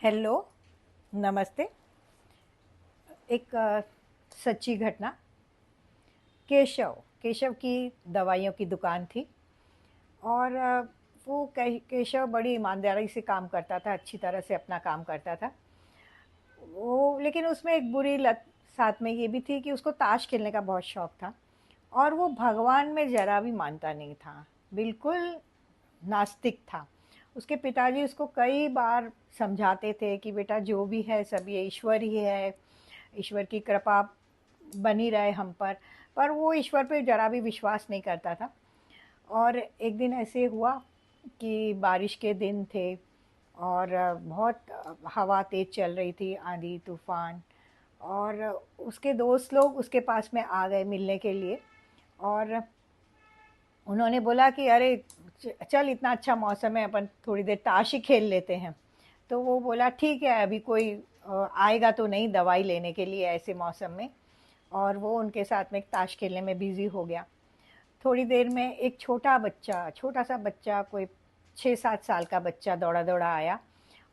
Hello, नमस्ते। एक सच्ची घटना। केशव केशव की दवाइयों की दुकान थी। और वो केशव बड़ी ईमानदारी से काम करता था, अच्छी तरह से अपना काम करता था। वो लेकिन उसमें एक बुरी लत साथ में ये भी थी कि उसको ताश खेलने का बहुत शौक था। और वो भगवान में ज़रा भी मानता नहीं था, बिल्कुल नास्तिक था। उसके पिताजी उसको कई बार समझाते थे कि बेटा जो भी है सब ये ईश्वर ही है, ईश्वर की कृपा बनी रहे हम पर वो ईश्वर पे ज़रा भी विश्वास नहीं करता था। और एक दिन ऐसे हुआ कि बारिश के दिन थे और बहुत हवा तेज़ चल रही थी, आंधी तूफान। और उसके दोस्त लोग उसके पास में आ गए मिलने के लिए। और उन्होंने बोला कि अरे चल, इतना अच्छा मौसम है, अपन थोड़ी देर ताश ही खेल लेते हैं। तो वो बोला ठीक है, अभी कोई आएगा तो नहीं दवाई लेने के लिए ऐसे मौसम में। और वो उनके साथ में ताश खेलने में बिज़ी हो गया। थोड़ी देर में एक छोटा सा बच्चा, कोई 6-7 साल का बच्चा दौड़ा दौड़ा आया।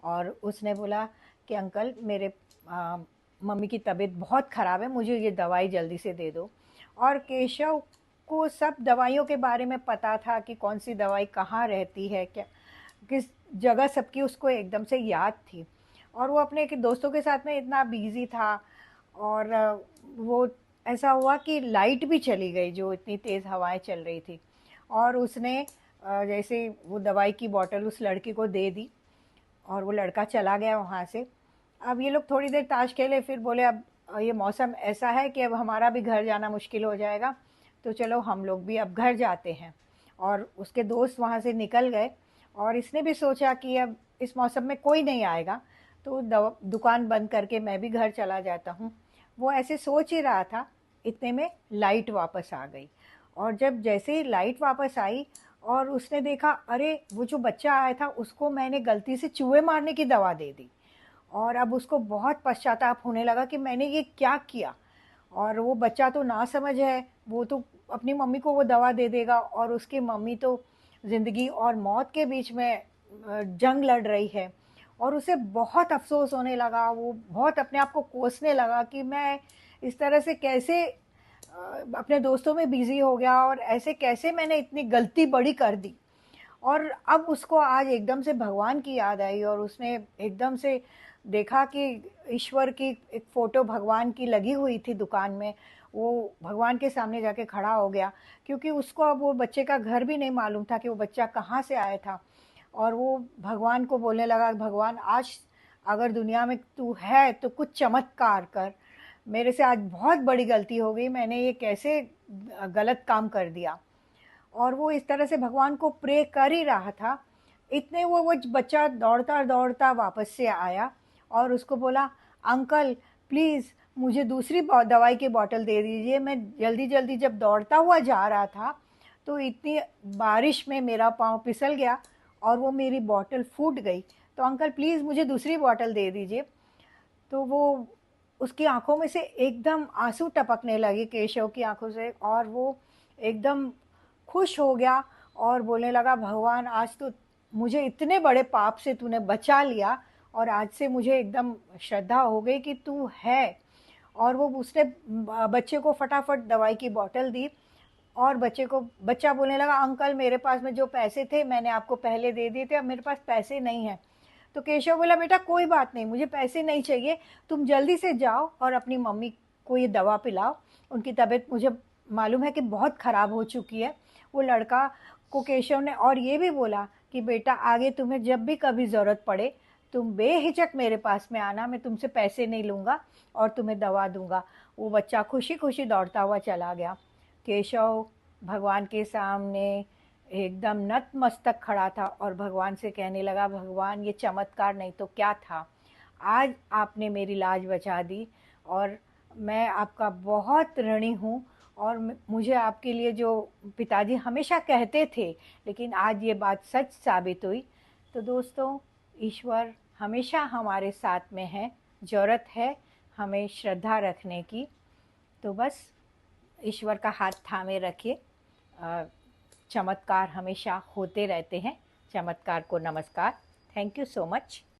और उसने बोला कि अंकल, मेरे आ, मम्मी की तबीयत बहुत ख़राब है, मुझे ये दवाई जल्दी से दे दो। और केशव को सब दवाइयों के बारे में पता था कि कौन सी दवाई कहाँ रहती है, क्या किस जगह सबकी उसको एकदम से याद थी। और वो अपने के दोस्तों के साथ में इतना बिजी था। और वो ऐसा हुआ कि लाइट भी चली गई, जो इतनी तेज़ हवाएं चल रही थी। और उसने जैसे वो दवाई की बोतल उस लड़के को दे दी और वो लड़का चला गया वहाँ से। अब ये लोग थोड़ी देर ताश खेले, फिर बोले अब ये मौसम ऐसा है कि अब हमारा भी घर जाना मुश्किल हो जाएगा, तो चलो हम लोग भी अब घर जाते हैं। और उसके दोस्त वहाँ से निकल गए। और इसने भी सोचा कि अब इस मौसम में कोई नहीं आएगा, तो दुकान बंद करके मैं भी घर चला जाता हूँ। वो ऐसे सोच ही रहा था, इतने में लाइट वापस आ गई। और जब जैसे ही लाइट वापस आई और उसने देखा, अरे वो जो बच्चा आया था उसको मैंने गलती से चूहे मारने की दवा दे दी। और अब उसको बहुत पश्चाताप होने लगा कि मैंने ये क्या किया। और वो बच्चा तो नासमझ है, वो तो अपनी मम्मी को वो दवा दे देगा, और उसकी मम्मी तो ज़िंदगी और मौत के बीच में जंग लड़ रही है। और उसे बहुत अफ़सोस होने लगा, वो बहुत अपने आप को कोसने लगा कि मैं इस तरह से कैसे अपने दोस्तों में बिज़ी हो गया, और ऐसे कैसे मैंने इतनी गलती बड़ी कर दी। और अब उसको आज एकदम से भगवान की याद आई, और उसने एकदम से देखा कि ईश्वर की एक फ़ोटो भगवान की लगी हुई थी दुकान में। वो भगवान के सामने जाके खड़ा हो गया, क्योंकि उसको अब वो बच्चे का घर भी नहीं मालूम था कि वो बच्चा कहाँ से आया था। और वो भगवान को बोलने लगा, भगवान आज अगर दुनिया में तू है तो कुछ चमत्कार कर। मेरे से आज बहुत बड़ी गलती हो गई, मैंने ये कैसे गलत काम कर दिया। और वो इस तरह से भगवान को प्रे कर ही रहा था। इतने वो बच्चा दौड़ता दौड़ता वापस से आया और उसको बोला, अंकल प्लीज़ मुझे दूसरी दवाई की बोतल दे दीजिए, मैं जल्दी जल्दी जब दौड़ता हुआ जा रहा था तो इतनी बारिश में मेरा पाँव फिसल गया और वो मेरी बोतल फूट गई, तो अंकल प्लीज़ मुझे दूसरी बोतल दे दीजिए। तो वो उसकी आंखों में से एकदम आंसू टपकने लगे, केशव की आंखों से, और वो एकदम खुश हो गया और बोलने लगा, भगवान आज तो मुझे इतने बड़े पाप से तूने बचा लिया, और आज से मुझे एकदम श्रद्धा हो गई कि तू है। और वो उसने बच्चे को फटाफट दवाई की बोतल दी। और बच्चा बोलने लगा, अंकल मेरे पास में जो पैसे थे मैंने आपको पहले दे दिए थे, अब मेरे पास पैसे नहीं हैं। तो केशव बोला, बेटा कोई बात नहीं, मुझे पैसे नहीं चाहिए, तुम जल्दी से जाओ और अपनी मम्मी को ये दवा पिलाओ, उनकी तबीयत मुझे मालूम है कि बहुत ख़राब हो चुकी है। वो लड़का को केशव ने और ये भी बोला कि बेटा आगे तुम्हें जब भी कभी ज़रूरत पड़े तुम बेहिचक मेरे पास में आना, मैं तुमसे पैसे नहीं लूँगा और तुम्हें दवा दूँगा। वो बच्चा खुशी खुशी दौड़ता हुआ चला गया। केशव भगवान के सामने एकदम नतमस्तक खड़ा था और भगवान से कहने लगा, भगवान ये चमत्कार नहीं तो क्या था, आज आपने मेरी लाज बचा दी और मैं आपका बहुत ऋणी हूँ। और मुझे आपके लिए जो पिताजी हमेशा कहते थे, लेकिन आज ये बात सच साबित हुई। तो दोस्तों, ईश्वर हमेशा हमारे साथ में है, ज़रूरत है हमें श्रद्धा रखने की। तो बस ईश्वर का हाथ थामे रखिए, चमत्कार हमेशा होते रहते हैं। चमत्कार को नमस्कार। Thank you so much.